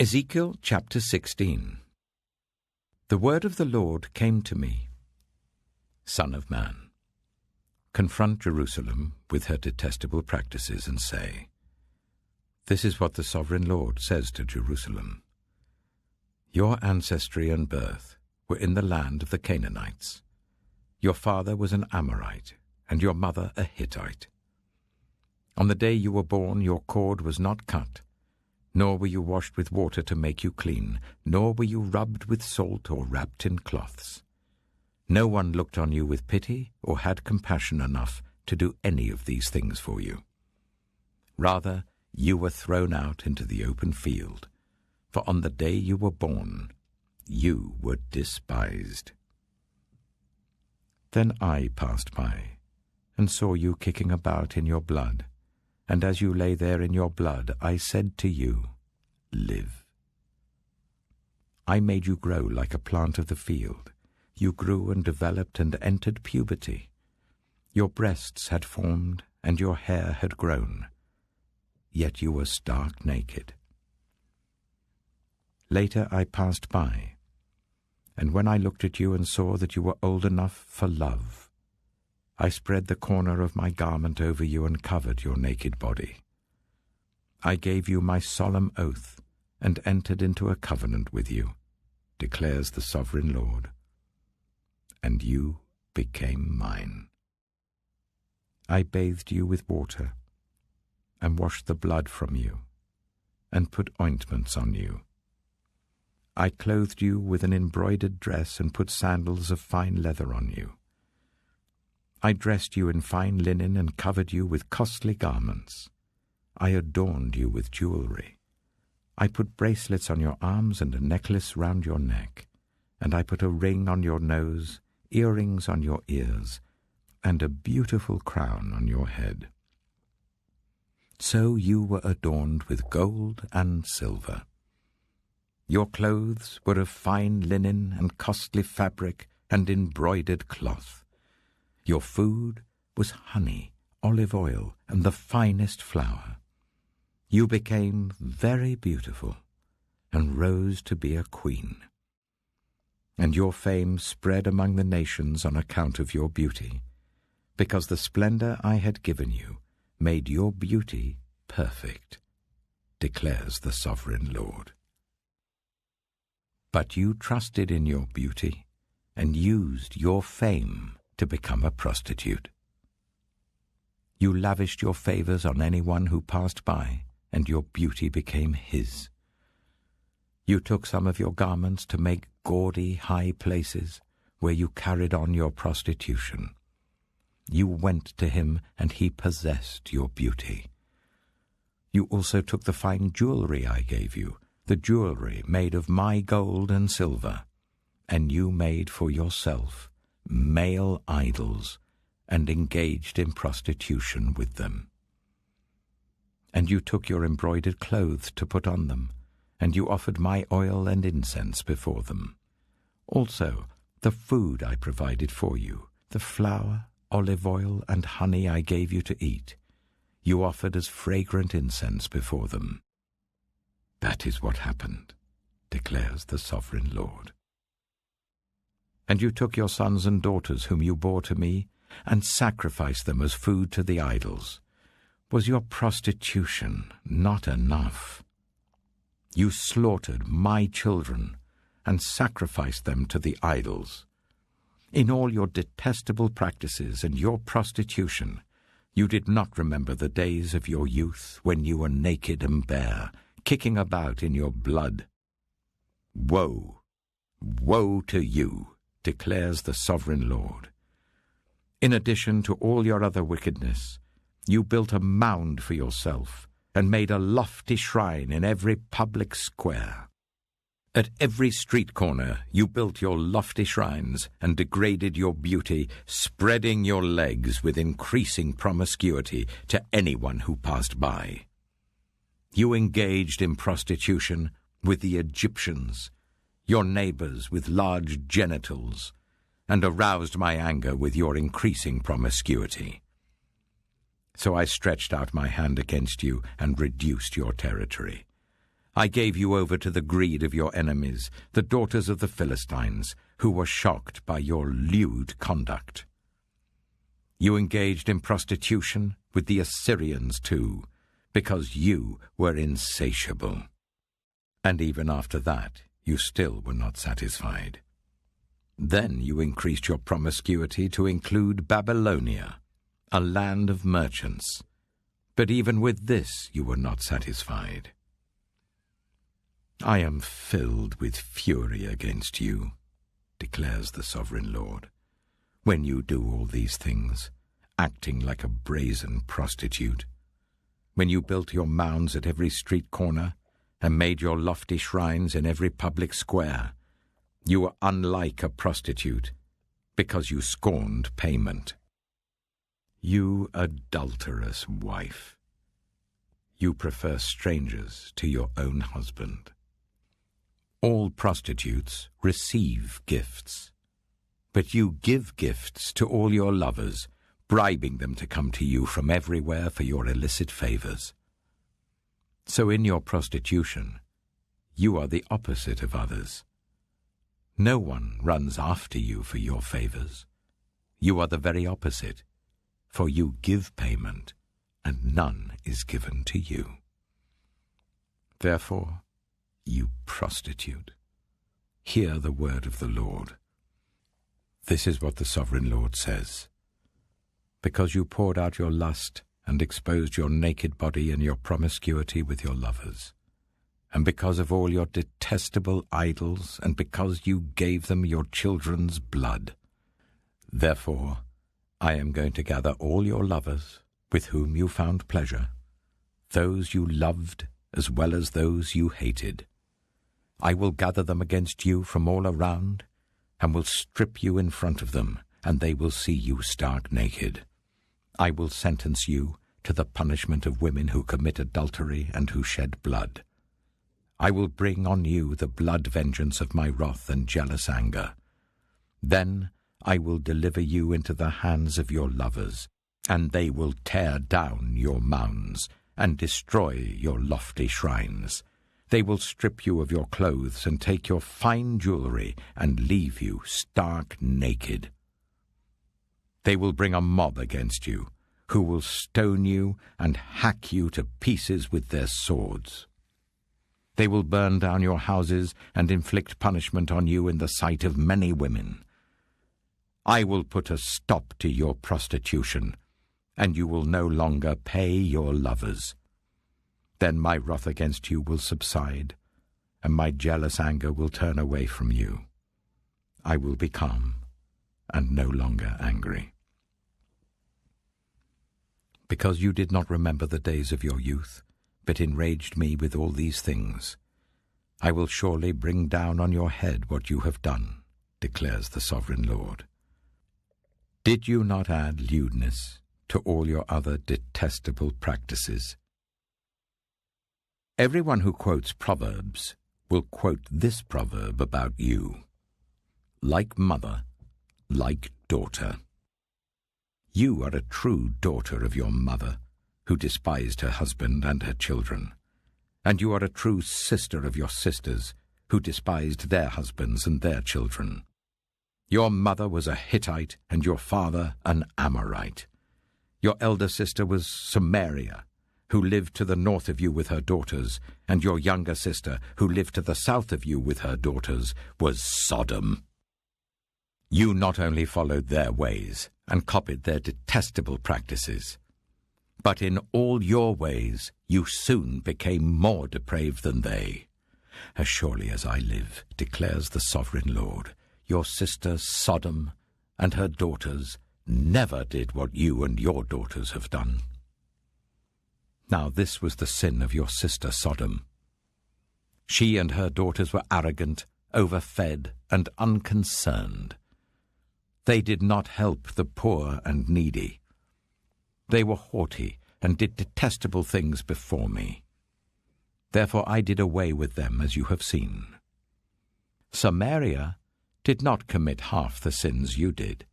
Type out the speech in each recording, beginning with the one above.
Ezekiel chapter 16. The word of the Lord came to me. Son of man, confront Jerusalem with her detestable practices and say, This is what the sovereign Lord says to Jerusalem. Your ancestry and birth were in the land of the Canaanites. Your father was an Amorite, and your mother a Hittite. On the day you were born, your cord was not cut, nor were you washed with water to make you clean, nor were you rubbed with salt or wrapped in cloths. No one looked on you with pity or had compassion enough to do any of these things for you. Rather, you were thrown out into the open field, for on the day you were born, you were despised. Then I passed by, and saw you kicking about in your blood, and as you lay there in your blood, I said to you, Live. I made you grow like a plant of the field. You grew and developed and entered puberty. Your breasts had formed, and your hair had grown. Yet you were stark naked. Later I passed by, and when I looked at you and saw that you were old enough for love, I spread the corner of my garment over you and covered your naked body. I gave you my solemn oath and entered into a covenant with you, declares the sovereign Lord. And you became mine. I bathed you with water and washed the blood from you and put ointments on you. I clothed you with an embroidered dress and put sandals of fine leather on you. I dressed you in fine linen and covered you with costly garments. I adorned you with jewelry. I put bracelets on your arms and a necklace round your neck, and I put a ring on your nose, earrings on your ears, and a beautiful crown on your head. So you were adorned with gold and silver. Your clothes were of fine linen and costly fabric and embroidered cloth. Your food was honey, olive oil, and the finest flour. You became very beautiful and rose to be a queen. And your fame spread among the nations on account of your beauty, because the splendor I had given you made your beauty perfect, declares the sovereign Lord. But you trusted in your beauty and used your fame to become a prostitute. You lavished your favors on anyone who passed by, and your beauty became his. You took some of your garments to make gaudy high places where you carried on your prostitution. You went to him, and he possessed your beauty. You also took the fine jewelry I gave you, the jewelry made of my gold and silver, and you made for yourself male idols, and engaged in prostitution with them. And you took your embroidered clothes to put on them, and you offered my oil and incense before them. Also, the food I provided for you, the flour, olive oil, and honey I gave you to eat, you offered as fragrant incense before them. That is what happened, declares the sovereign Lord. And you took your sons and daughters whom you bore to me, and sacrificed them as food to the idols. Was your prostitution not enough? You slaughtered my children, and sacrificed them to the idols. In all your detestable practices and your prostitution, you did not remember the days of your youth when you were naked and bare, kicking about in your blood. Woe, woe to you, declares the sovereign Lord. In addition to all your other wickedness, you built a mound for yourself and made a lofty shrine in every public square. At every street corner you built your lofty shrines and degraded your beauty, spreading your legs with increasing promiscuity to anyone who passed by. You engaged in prostitution with the Egyptians, your neighbors with large genitals, and aroused my anger with your increasing promiscuity. So I stretched out my hand against you and reduced your territory. I gave you over to the greed of your enemies, the daughters of the Philistines, who were shocked by your lewd conduct. You engaged in prostitution with the Assyrians too, because you were insatiable. And even after that, you still were not satisfied. Then you increased your promiscuity to include Babylonia, a land of merchants. But even with this you were not satisfied. I am filled with fury against you, declares the Sovereign Lord, when you do all these things, acting like a brazen prostitute. When you built your mounds at every street corner and made your lofty shrines in every public square, you were unlike a prostitute because you scorned payment. You adulterous wife, you prefer strangers to your own husband. All prostitutes receive gifts, but you give gifts to all your lovers, bribing them to come to you from everywhere for your illicit favors. So in your prostitution, you are the opposite of others. No one runs after you for your favors. You are the very opposite, for you give payment, and none is given to you. Therefore, you prostitute, hear the word of the Lord. This is what the Sovereign Lord says. Because you poured out your lust and exposed your naked body in your promiscuity with your lovers, and because of all your detestable idols, and because you gave them your children's blood, therefore I am going to gather all your lovers with whom you found pleasure, those you loved as well as those you hated. I will gather them against you from all around, and will strip you in front of them, and they will see you stark naked. I will sentence you to the punishment of women who commit adultery and who shed blood. I will bring on you the blood vengeance of my wrath and jealous anger. Then I will deliver you into the hands of your lovers, and they will tear down your mounds and destroy your lofty shrines. They will strip you of your clothes and take your fine jewelry and leave you stark naked. They will bring a mob against you, who will stone you and hack you to pieces with their swords. They will burn down your houses and inflict punishment on you in the sight of many women. I will put a stop to your prostitution, and you will no longer pay your lovers. Then my wrath against you will subside, and my jealous anger will turn away from you. I will be calm and no longer angry. Because you did not remember the days of your youth, but enraged me with all these things, I will surely bring down on your head what you have done, declares the Sovereign Lord. Did you not add lewdness to all your other detestable practices? Everyone who quotes Proverbs will quote this proverb about you: like mother, like daughter. You are a true daughter of your mother, who despised her husband and her children, and you are a true sister of your sisters, who despised their husbands and their children. Your mother was a Hittite, and your father an Amorite. Your elder sister was Samaria, who lived to the north of you with her daughters, and your younger sister, who lived to the south of you with her daughters, was Sodom. You not only followed their ways and copied their detestable practices, but in all your ways you soon became more depraved than they. As surely as I live, declares the Sovereign Lord, your sister Sodom and her daughters never did what you and your daughters have done. Now this was the sin of your sister Sodom. She and her daughters were arrogant, overfed, and unconcerned. They did not help the poor and needy. They were haughty and did detestable things before me. Therefore I did away with them, as you have seen. Samaria did not commit half the sins you did.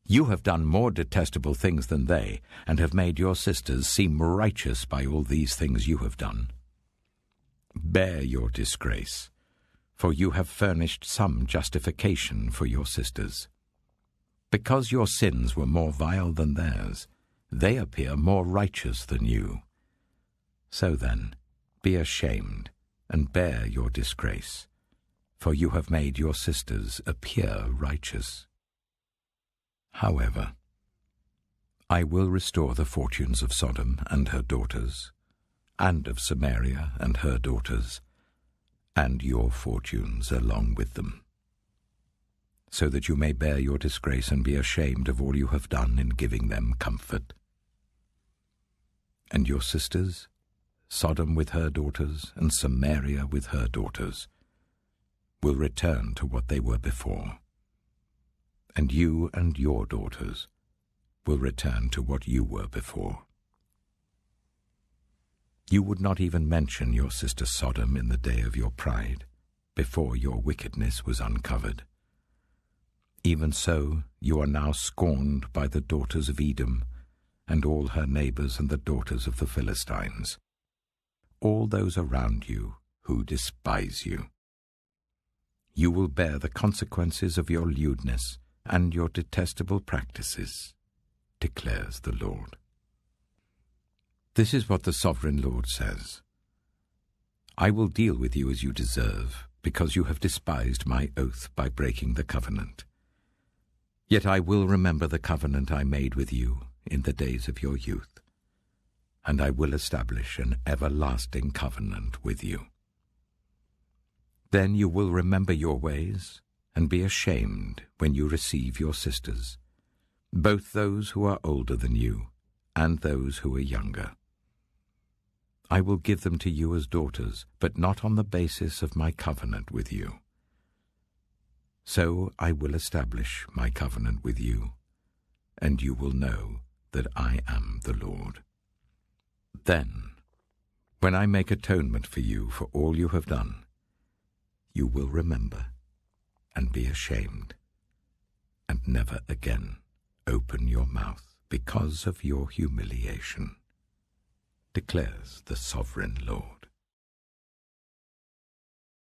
You have done more detestable things than they, and have made your sisters seem righteous by all these things you have done. Bear your disgrace, for you have furnished some justification for your sisters. Because your sins were more vile than theirs, they appear more righteous than you. So then, be ashamed and bear your disgrace, for you have made your sisters appear righteous. However, I will restore the fortunes of Sodom and her daughters, and of Samaria and her daughters, and your fortunes along with them, so that you may bear your disgrace and be ashamed of all you have done in giving them comfort. And your sisters, Sodom with her daughters, and Samaria with her daughters, will return to what they were before, and you and your daughters will return to what you were before. You would not even mention your sister Sodom in the day of your pride, before your wickedness was uncovered. Even so, you are now scorned by the daughters of Edom, and all her neighbors and the daughters of the Philistines, all those around you who despise you. You will bear the consequences of your lewdness and your detestable practices, declares the Lord. This is what the sovereign Lord says. I will deal with you as you deserve, because you have despised my oath by breaking the covenant. Yet I will remember the covenant I made with you in the days of your youth, and I will establish an everlasting covenant with you. Then you will remember your ways and be ashamed when you receive your sisters, both those who are older than you and those who are younger. I will give them to you as daughters, but not on the basis of my covenant with you. So I will establish my covenant with you, and you will know that I am the Lord. Then, when I make atonement for you for all you have done, you will remember and be ashamed, and never again open your mouth because of your humiliation, declares the sovereign Lord.